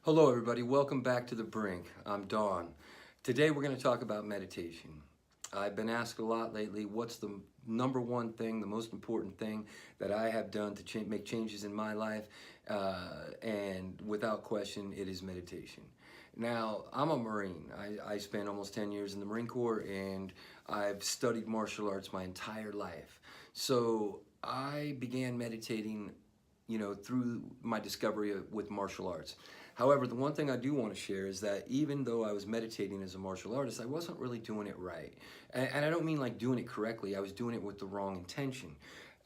Hello everybody, welcome back to The Brink. I'm Don. Today we're going to talk about meditation. I've been asked a lot lately, what's the number one thing, the most important thing that I have done to make changes in my life? And without question, it is meditation. Now, I'm a Marine. I spent almost 10 years in the Marine Corps and I've studied martial arts my entire life. So I began meditating through my discovery with martial arts. However, the one thing I do want to share is that even though I was meditating as a martial artist, I wasn't really doing it right. And I don't mean like doing it correctly, I was doing it with the wrong intention.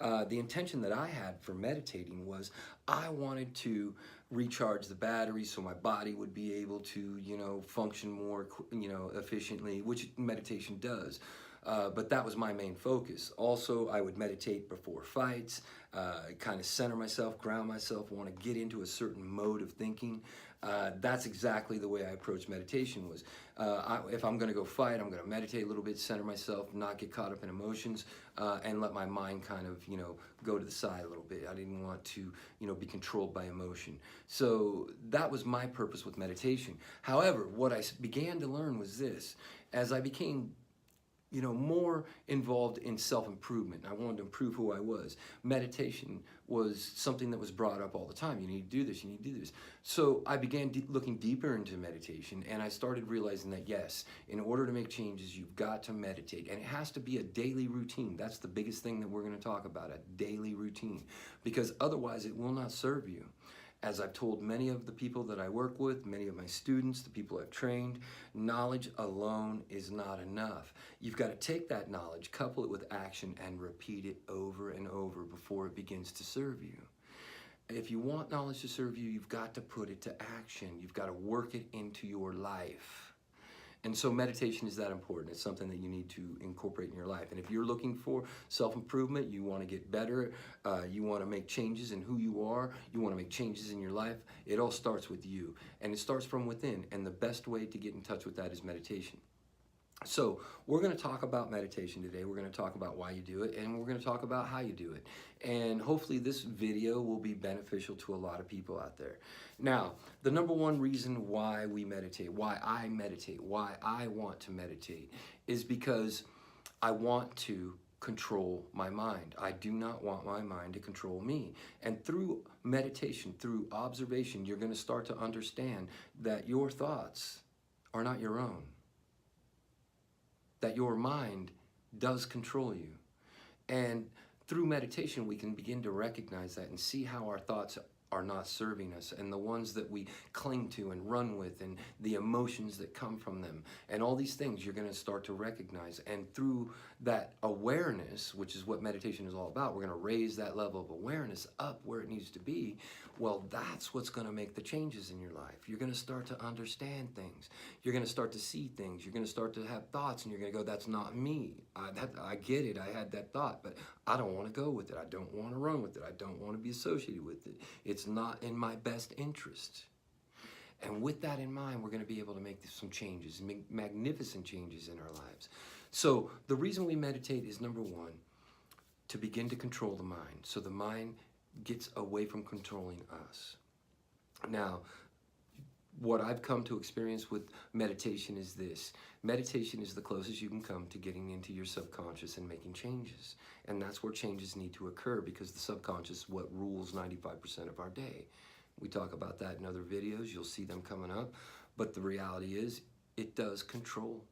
The intention that I had for meditating was I wanted to recharge the battery so my body would be able to, function more, efficiently, which meditation does. But that was my main focus. Also, I would meditate before fights, kind of center myself, ground myself, want to get into a certain mode of thinking. That's exactly the way I approach meditation was. If I'm going to go fight, I'm going to meditate a little bit, center myself, not get caught up in emotions, and let my mind kind of, go to the side a little bit. I didn't want to, be controlled by emotion. So that was my purpose with meditation. However, what I began to learn was this. As I became more involved in self-improvement. I wanted to improve who I was. Meditation was something that was brought up all the time. You need to do this, you need to do this. So I began looking deeper into meditation, and I started realizing that yes, in order to make changes, you've got to meditate. And it has to be a daily routine. That's the biggest thing that we're going to talk about, a daily routine. Because otherwise it will not serve you. As I've told many of the people that I work with, many of my students, the people I've trained, knowledge alone is not enough. You've got to take that knowledge, couple it with action, and repeat it over and over before it begins to serve you. If you want knowledge to serve you, you've got to put it to action. You've got to work it into your life. And so meditation is that important. It's something that you need to incorporate in your life. And if you're looking for self-improvement, you want to get better, you want to make changes in who you are, you want to make changes in your life, it all starts with you. And it starts from within. And the best way to get in touch with that is meditation. So we're going to talk about meditation today. We're going to talk about why you do it, and we're going to talk about how you do it. And hopefully this video will be beneficial to a lot of people out there. Now, the number one reason why we meditate, why I want to meditate, is because I want to control my mind. I do not want my mind to control me. And through meditation, through observation, you're going to start to understand that your thoughts are not your own. That your mind does control you. And through meditation, we can begin to recognize that and see how our thoughts are not serving us, and the ones that we cling to and run with, and the emotions that come from them, and all these things you're going to start to recognize. And through that awareness, which is what meditation is all about, we're going to raise that level of awareness up where it needs to be. Well, that's what's going to make the changes in your life. You're going to start to understand things. You're going to start to see things. You're going to start to have thoughts, and you're going to go, that's not me. I get it. I had that thought, but I don't want to go with it. I don't want to run with it. I don't want to be associated with it. It's not in my best interest. And with that in mind, we're going to be able to make some changes, magnificent changes in our lives. So the reason we meditate is, number one, to begin to control the mind. So the mind gets away from controlling us. Now, what I've come to experience with meditation is this. Meditation is the closest you can come to getting into your subconscious and making changes. And that's where changes need to occur, because the subconscious is what rules 95% of our day. We talk about that in other videos. You'll see them coming up. But the reality is, it does control.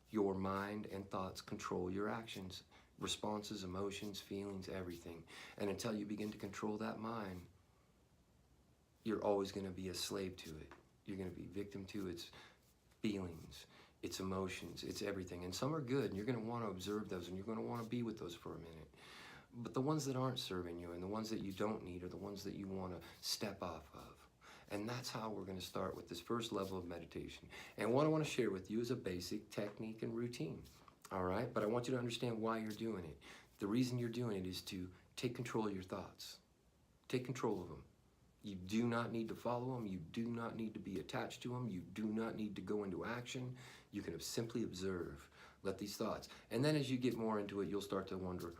Your mind and thoughts control your actions, responses, emotions, feelings, everything. And until you begin to control that mind, you're always going to be a slave to it. You're going to be victim to its feelings, its emotions, its everything. And some are good, and you're going to want to observe those, and you're going to want to be with those for a minute. But the ones that aren't serving you and the ones that you don't need are the ones that you want to step off of. And that's how we're going to start with this first level of meditation. And what I want to share with you is a basic technique and routine. All right? But I want you to understand why you're doing it. The reason you're doing it is to take control of your thoughts. Take control of them. You do not need to follow them. You do not need to be attached to them. You do not need to go into action. You can simply observe. Let these thoughts. And then as you get more into it, you'll start to wonder,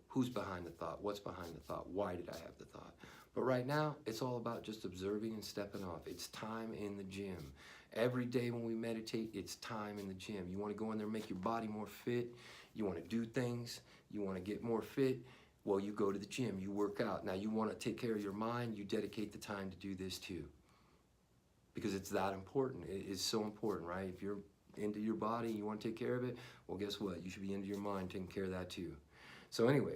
who's behind the thought? What's behind the thought? Why did I have the thought? But right now, it's all about just observing and stepping off. It's time in the gym. Every day when we meditate, it's time in the gym. You want to go in there and make your body more fit. You want to do things. You want to get more fit. Well, you go to the gym. You work out. Now, you want to take care of your mind. You dedicate the time to do this too. Because it's that important. It is so important, right? If you're into your body, you want to take care of it, well, guess what? You should be into your mind, taking care of that too. So anyway,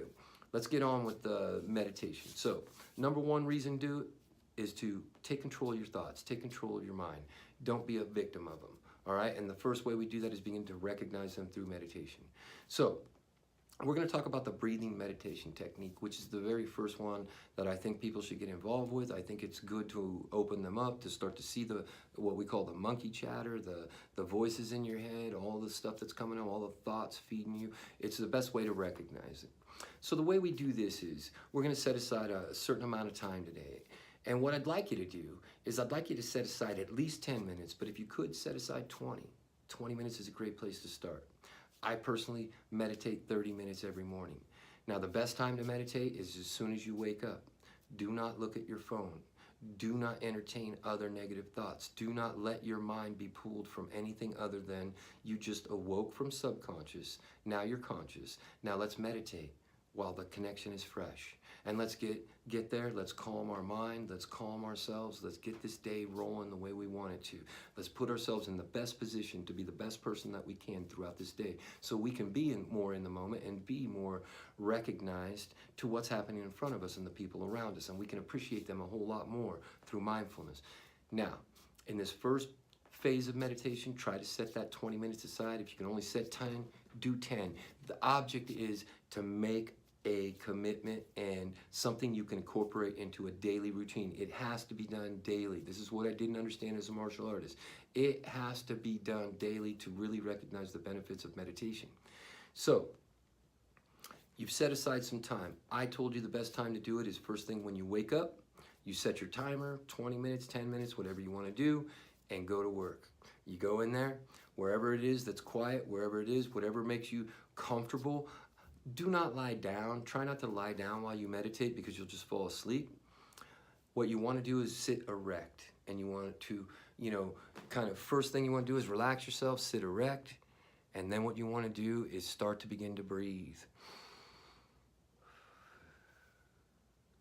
let's get on with the meditation. So number one reason to do it is to take control of your thoughts, take control of your mind. Don't be a victim of them, all right? And the first way we do that is begin to recognize them through meditation. So we're going to talk about the breathing meditation technique, which is the very first one that I think people should get involved with. I think it's good to open them up, to start to see what we call the monkey chatter, the voices in your head, all the stuff that's coming up, all the thoughts feeding you. It's the best way to recognize it. So the way we do this is we're going to set aside a certain amount of time today. And what I'd like you to do is I'd like you to set aside at least 10 minutes, but if you could set aside 20. 20 minutes is a great place to start. I personally meditate 30 minutes every morning. Now, the best time to meditate is as soon as you wake up. Do not look at your phone. Do not entertain other negative thoughts. Do not let your mind be pulled from anything other than you just awoke from subconscious. Now you're conscious. Now let's meditate while the connection is fresh. And let's get there. Let's calm our mind. Let's calm ourselves. Let's get this day rolling the way we want it to. Let's put ourselves in the best position to be the best person that we can throughout this day, so we can be more in the moment and be more recognized to what's happening in front of us and the people around us, and we can appreciate them a whole lot more through mindfulness. Now, in this first phase of meditation, try to set that 20 minutes aside. If you can only set 10, do 10. The object is to make a commitment and something you can incorporate into a daily routine. It has to be done daily. This is what I didn't understand as a martial artist. It has to be done daily to really recognize the benefits of meditation. So, you've set aside some time. I told you the best time to do it is first thing when you wake up. You set your timer, 20 minutes, 10 minutes, whatever you want to do, and go to work. You go in there, wherever it is that's quiet, wherever it is, whatever makes you comfortable. Do not lie down. Try not to lie down while you meditate because you'll just fall asleep. What you want to do is sit erect. And you want to, kind of first thing you want to do is relax yourself, sit erect. And then what you want to do is start to begin to breathe.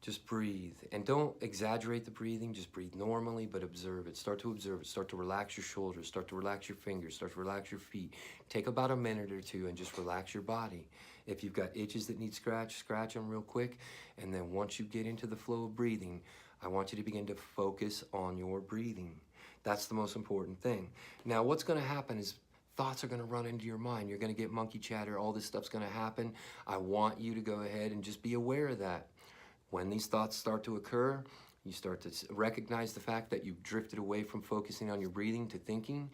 Just breathe. And don't exaggerate the breathing. Just breathe normally, but observe it. Start to observe it. Start to relax your shoulders. Start to relax your fingers. Start to relax your feet. Take about a minute or two and just relax your body. If you've got itches that need scratch them real quick. And then once you get into the flow of breathing, I want you to begin to focus on your breathing. That's the most important thing. Now, what's going to happen is thoughts are going to run into your mind. You're going to get monkey chatter. All this stuff's going to happen. I want you to go ahead and just be aware of that. When these thoughts start to occur, you start to recognize the fact that you've drifted away from focusing on your breathing to thinking,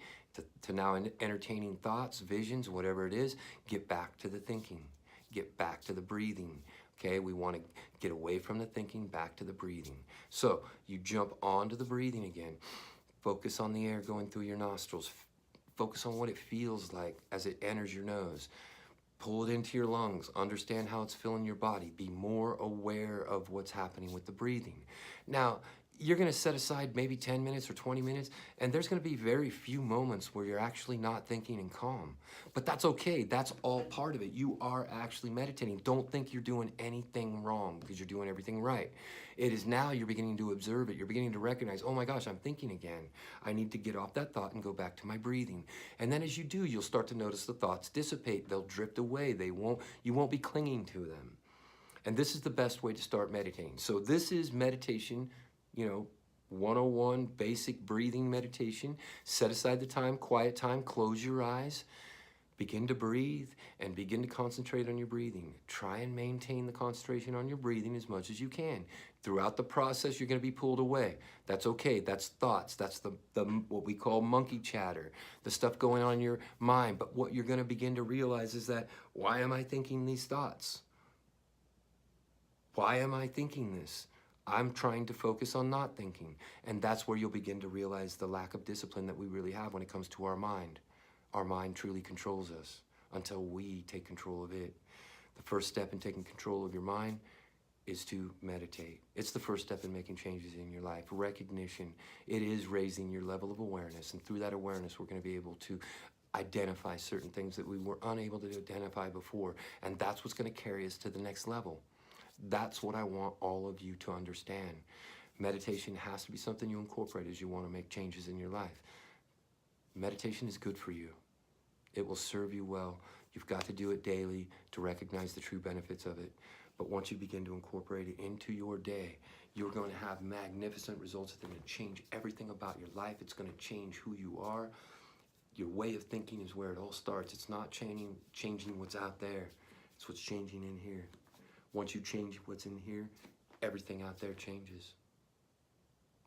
to now entertaining thoughts, visions, whatever it is. Get back to the thinking. Get back to the breathing. Okay, we want to get away from the thinking, back to the breathing. So you jump onto the breathing again. Focus on the air going through your nostrils. Focus on what it feels like as it enters your nose. Pull it into your lungs. Understand how it's filling your body. Be more aware of what's happening with the breathing. Now, you're going to set aside maybe 10 minutes or 20 minutes, and there's going to be very few moments where you're actually not thinking and calm. But that's okay. That's all part of it. You are actually meditating. Don't think you're doing anything wrong because you're doing everything right. It is now you're beginning to observe it. You're beginning to recognize, oh my gosh, I'm thinking again. I need to get off that thought and go back to my breathing. And then as you do, you'll start to notice the thoughts dissipate. They'll drift away. You won't be clinging to them. And this is the best way to start meditating. So this is meditation, 101 basic breathing meditation. Set aside the time, quiet time, close your eyes, begin to breathe, and begin to concentrate on your breathing. Try and maintain the concentration on your breathing as much as you can. Throughout the process, you're going to be pulled away. That's okay. That's thoughts. That's the what we call monkey chatter, the stuff going on in your mind. But what you're going to begin to realize is that, why am I thinking these thoughts? Why am I thinking this? I'm trying to focus on not thinking. And that's where you'll begin to realize the lack of discipline that we really have when it comes to our mind. Our mind truly controls us until we take control of it. The first step in taking control of your mind is to meditate. It's the first step in making changes in your life. Recognition, it is raising your level of awareness, and through that awareness, we're going to be able to identify certain things that we were unable to identify before, and that's what's going to carry us to the next level. That's what I want all of you to understand. Meditation has to be something you incorporate as you want to make changes in your life. Meditation is good for you. It will serve you well. You've got to do it daily to recognize the true benefits of it. But once you begin to incorporate it into your day, you're going to have magnificent results that are going to change everything about your life. It's going to change who you are. Your way of thinking is where it all starts. It's not changing what's out there. It's what's changing in here. Once you change what's in here, everything out there changes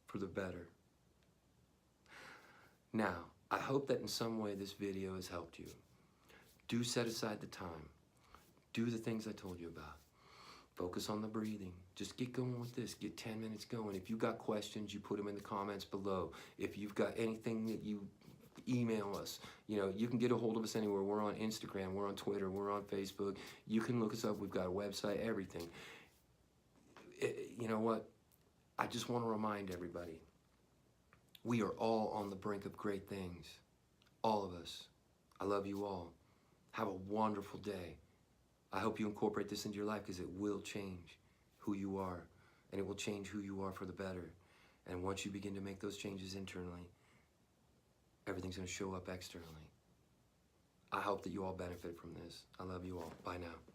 for the better. Now, I hope that in some way this video has helped you. Do set aside the time. Do the things I told you about. Focus on the breathing. Just get going with this. Get 10 minutes going. If you've got questions, you put them in the comments below. If you've got anything that you email us, you can get a hold of us anywhere. We're on Instagram, we're on Twitter, we're on Facebook. You can look us up. We've got a website, everything. You know what? I just want to remind everybody, we are all on the brink of great things. All of us. I love you all. Have a wonderful day. I hope you incorporate this into your life, because it will change who you are, and it will change who you are for the better. And once you begin to make those changes internally, everything's going to show up externally. I hope that you all benefit from this. I love you all. Bye now.